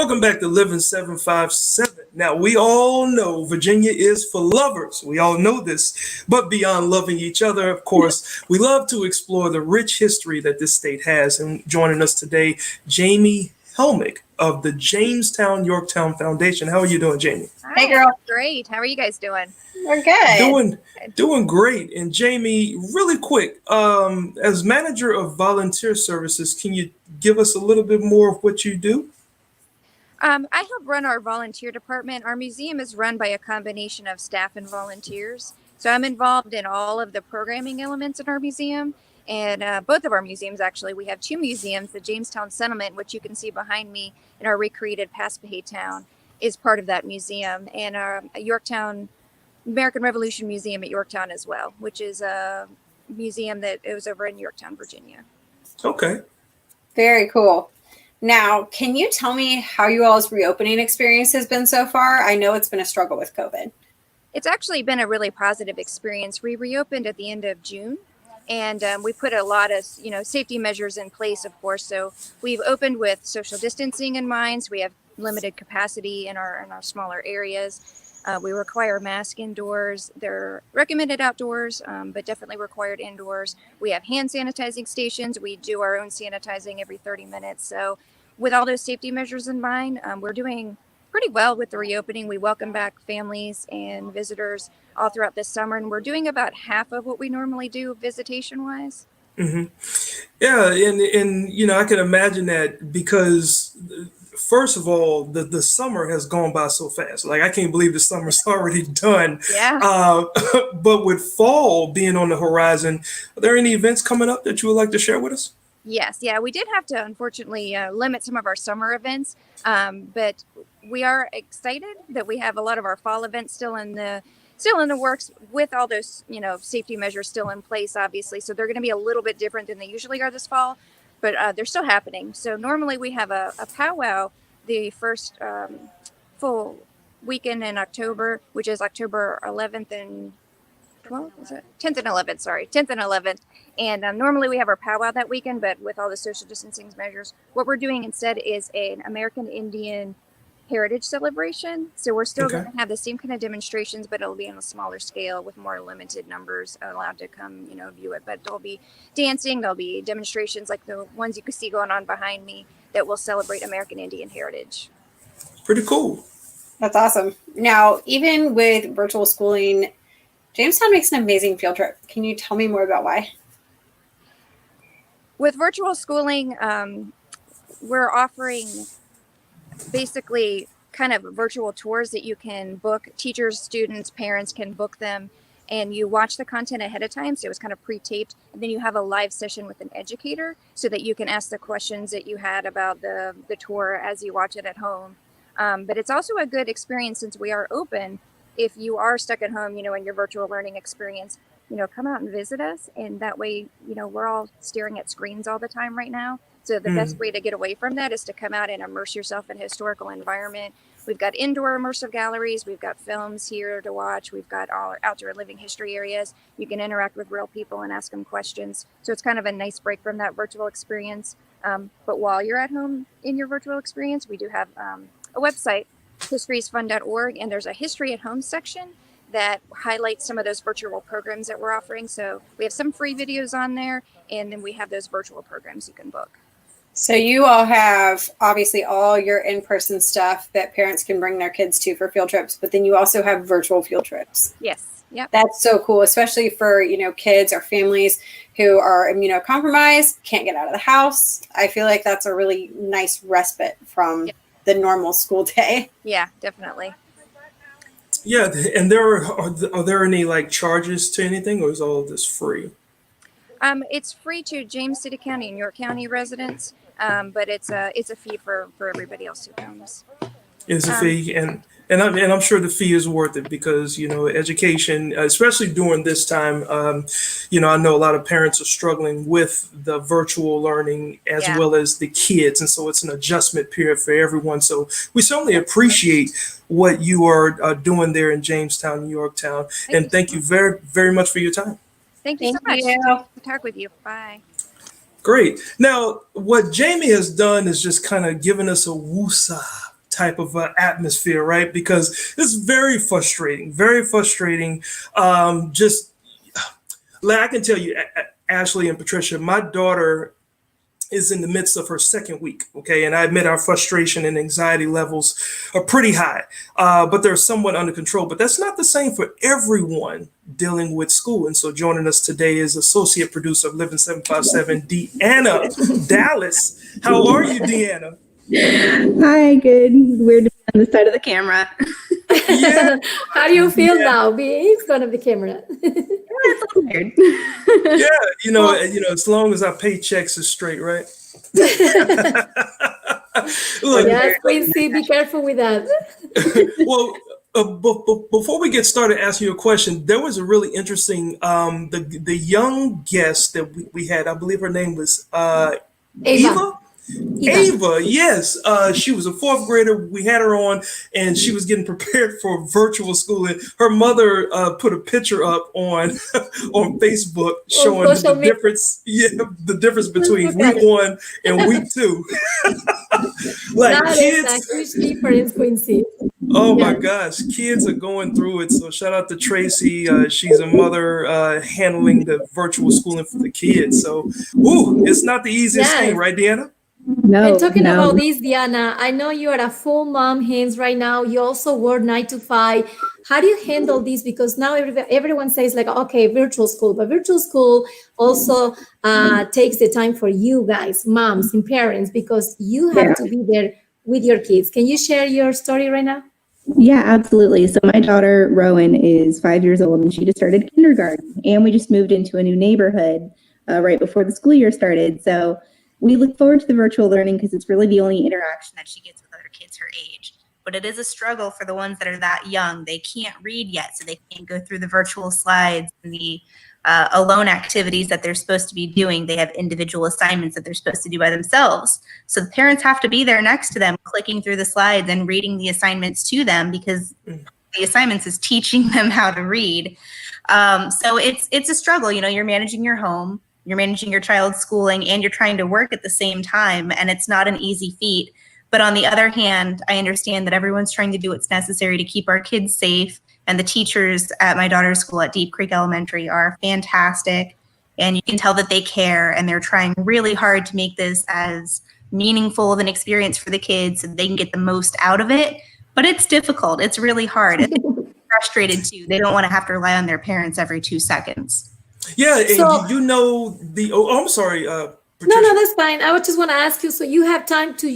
Welcome back to Living 757. Now, we all know Virginia is for lovers. We all know this. But beyond loving each other, of course, we love to explore the rich history that this state has. And joining us today, Jamie Helmick of the Jamestown Yorktown Foundation. How are you doing, Jamie? Hi, Hey, girl. great. How are you guys doing? We're good. Doing great. And Jamie, really quick, as manager of volunteer services, can you give us a little bit more of what you do? I help run our volunteer department. Our museum is run by a combination of staff and volunteers. So I'm involved in all of the programming elements in our museum. And both of our museums, actually, we have two museums. The Jamestown Settlement, which you can see behind me in our recreated Paspahegh town, is part of that museum. And our Yorktown American Revolution Museum at Yorktown as well, which is a museum that it was over in Yorktown, Virginia. Okay. Very cool. Now, can you tell me how you all's reopening experience has been so far? I know it's been a struggle with COVID. It's actually been a really positive experience. We reopened at the end of June, and we put a lot of, safety measures in place, of course. So we've opened with social distancing in mind. So we have limited capacity in our smaller areas. We require masks indoors. They're recommended outdoors, but definitely required indoors. We have hand sanitizing stations. We do our own sanitizing every 30 minutes. So with all those safety measures in mind, we're doing pretty well with the reopening. We welcome back families and visitors all throughout this summer, and we're doing about half of what we normally do visitation-wise. Mm-hmm. Yeah, and I can imagine that because first of all, the summer has gone by so fast. Like I can't believe the summer's already done. Yeah. But with fall being on the horizon, are there any events coming up that you would like to share with us? Yes. Yeah, we did have to unfortunately limit some of our summer events, but we are excited that we have a lot of our fall events still in the works with all those, safety measures still in place, obviously. So they're going to be a little bit different than they usually are this fall, but they're still happening. So normally we have a powwow the first full weekend in October, which is October 11th and 12th, is it? 10th and 11th, sorry, 10th and 11th. And normally we have our powwow that weekend, but with all the social distancing measures, what we're doing instead is an American Indian heritage celebration. So we're still going to have the same kind of demonstrations, but it'll be on a smaller scale with more limited numbers allowed to come, view it. But there'll be dancing, there'll be demonstrations like the ones you can see going on behind me that will celebrate American Indian heritage. Pretty cool. That's awesome. Now, even with virtual schooling, Jamestown makes an amazing field trip. Can you tell me more about why? With virtual schooling, we're offering basically kind of virtual tours that you can book. Teachers, students, parents can book them, and you watch the content ahead of time. So it was kind of pre-taped, and then you have a live session with an educator so that you can ask the questions that you had about the tour as you watch it at home. But it's also a good experience since we are open. If you are stuck at home, in your virtual learning experience, come out and visit us. And that way, we're all staring at screens all the time right now. So the best way to get away from that is to come out and immerse yourself in a historical environment. We've got indoor immersive galleries. We've got films here to watch. We've got all our outdoor living history areas. You can interact with real people and ask them questions. So it's kind of a nice break from that virtual experience. But while you're at home in your virtual experience, we do have a website, historiesfun.org, and there's a history at home section that highlights some of those virtual programs that we're offering. So we have some free videos on there, and then we have those virtual programs you can book. So you all have obviously all your in-person stuff that parents can bring their kids to for field trips, but then you also have virtual field trips. Yes. Yep. That's so cool, especially for, kids or families who are immunocompromised, can't get out of the house. I feel like that's a really nice respite from the normal school day. Yeah, definitely. Yeah, and are there any like charges to anything, or is all of this free? It's free to James City County and York County residents, but it's a fee for everybody else who comes. It's a fee, and I'm sure the fee is worth it because education, especially during this time, I know a lot of parents are struggling with the virtual learning as well as the kids, and so it's an adjustment period for everyone. So we certainly appreciate what you are doing there in Jamestown, Yorktown, and thank you very, very much for your time. Thank you so much. To talk with you. Bye. Great. Now, what Jamie has done is just kind of given us a woosah type of atmosphere, right? Because it's very frustrating, very frustrating. Just like I can tell you, Ashley and Patricia, my daughter is in the midst of her second week. Okay. And I admit our frustration and anxiety levels are pretty high, but they're somewhat under control. But that's not the same for everyone dealing with school. And so joining us today is associate producer of Living 757, Deanna Dallas. How are you, Deanna? Hi, good. Weird to be on the side of the camera. Yeah. How do you feel now being in front of the camera? It's a little weird. Yeah, as long as our paychecks is straight, right? Look, Yes, Quincy, be careful with that. well, before we get started asking you a question, there was a really interesting the young guest that we had. I believe her name was Eva. Ava, yes. She was a fourth grader. We had her on, and she was getting prepared for virtual school. And her mother put a picture up on on Facebook showing the difference. Yeah, the difference between week 1 and week 2. Like that kids, is a huge difference, Quincy. oh my gosh, kids are going through it. So shout out to Tracy. She's a mother handling the virtual schooling for the kids. So, it's not the easiest thing, right, Deanna? No. And talking about this, Diana, I know you are a full mom hands right now. You also work 9 to 5. How do you handle this? Because now everyone says like, okay, virtual school, but virtual school also takes the time for you guys, moms and parents, because you have to be there with your kids. Can you share your story right now? Yeah, absolutely. So my daughter, Rowan, is 5 years old, and she just started kindergarten. And we just moved into a new neighborhood right before the school year started. So we look forward to the virtual learning because it's really the only interaction that she gets with other kids her age. But it is a struggle for the ones that are that young. They can't read yet, so they can't go through the virtual slides and the alone activities that they're supposed to be doing. They have individual assignments that they're supposed to do by themselves. So the parents have to be there next to them, clicking through the slides and reading the assignments to them, because the assignments is teaching them how to read. So it's a struggle. You're managing your home, you're managing your child's schooling, and you're trying to work at the same time, and it's not an easy feat. But on the other hand, I understand that everyone's trying to do what's necessary to keep our kids safe, and the teachers at my daughter's school at Deep Creek Elementary are fantastic, and you can tell that they care, and they're trying really hard to make this as meaningful of an experience for the kids so they can get the most out of it. But it's difficult. It's really hard. And they're frustrated too. They don't want to have to rely on their parents every 2 seconds. Yeah, and So- I'm sorry, Patricia. No, that's fine. I would just want to ask you, so you have time to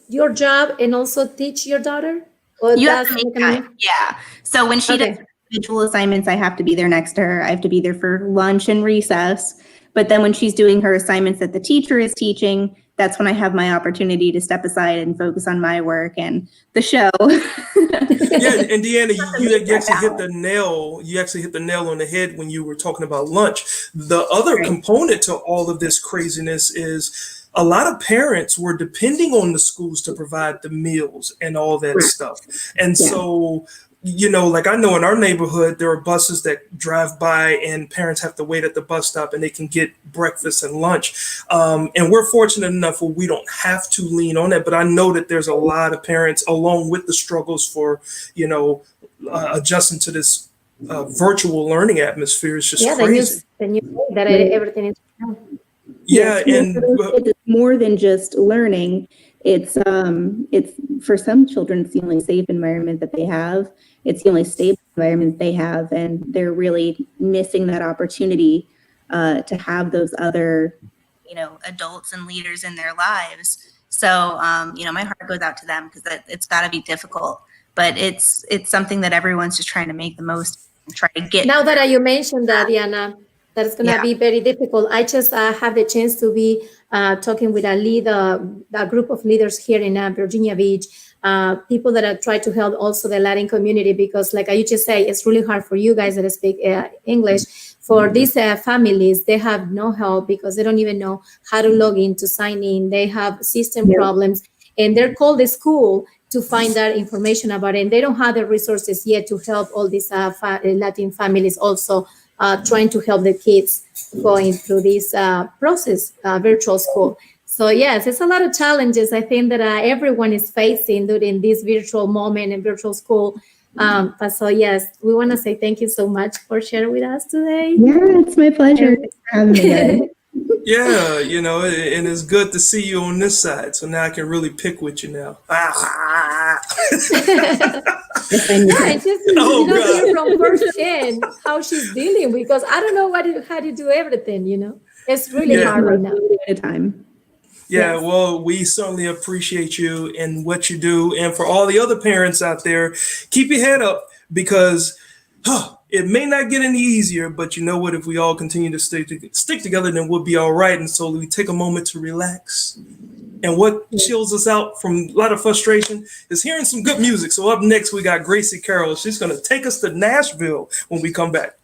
your job and also teach your daughter? Or You have that's to make like time. Yeah. So when she does individual assignments, I have to be there next to her. I have to be there for lunch and recess. But then when she's doing her assignments that the teacher is teaching, that's when I have my opportunity to step aside and focus on my work and the show. Yeah, and Deanna, you actually hit the nail. You actually hit the nail on the head when you were talking about lunch. The other component to all of this craziness is a lot of parents were depending on the schools to provide the meals and all that stuff. And so, like I know in our neighborhood, there are buses that drive by and parents have to wait at the bus stop and they can get breakfast and lunch. And we're fortunate enough where we don't have to lean on that. But I know that there's a lot of parents, along with the struggles for, adjusting to this virtual learning atmosphere. It's just crazy. Then you say that everything is. Yeah, Yes, it's more than just learning. It's for some children, it's the only safe environment that they have. It's the only stable environment they have, and they're really missing that opportunity to have those other, adults and leaders in their lives. So, my heart goes out to them because it's got to be difficult, but it's something that everyone's just trying to make the most and try to get. Now that you mentioned that, Diana, that's going to be very difficult. I just have the chance to be talking with a group of leaders here in Virginia Beach, people that are trying to help also the Latin community, because like you just say, it's really hard for you guys that speak English. For these families, they have no help because they don't even know how to log in, to sign in. They have system problems, and they're called the school to find that information about it. And they don't have the resources yet to help all these Latin families also trying to help the kids going through this process, virtual school. So yes, it's a lot of challenges I think that everyone is facing during this virtual moment and virtual school. But so yes, we want to say thank you so much for sharing with us today. Yeah, it's my pleasure. Thanks for having me, guys. Yeah, you know, and it's good to see you on this side. So now I can really pick with you now. Yeah, it's just Oh, God. hear from first hand how she's dealing, because I don't know how to do everything. It's really Yeah. hard right now. At a time. Yeah, Yes. well, we certainly appreciate you and what you do. And for all the other parents out there, keep your head up because it may not get any easier, but you know what? If we all continue to stick together, then we'll be all right. And so we take a moment to relax. And what chills us out from a lot of frustration is hearing some good music. So up next, we got Gracie Carroll. She's going to take us to Nashville when we come back.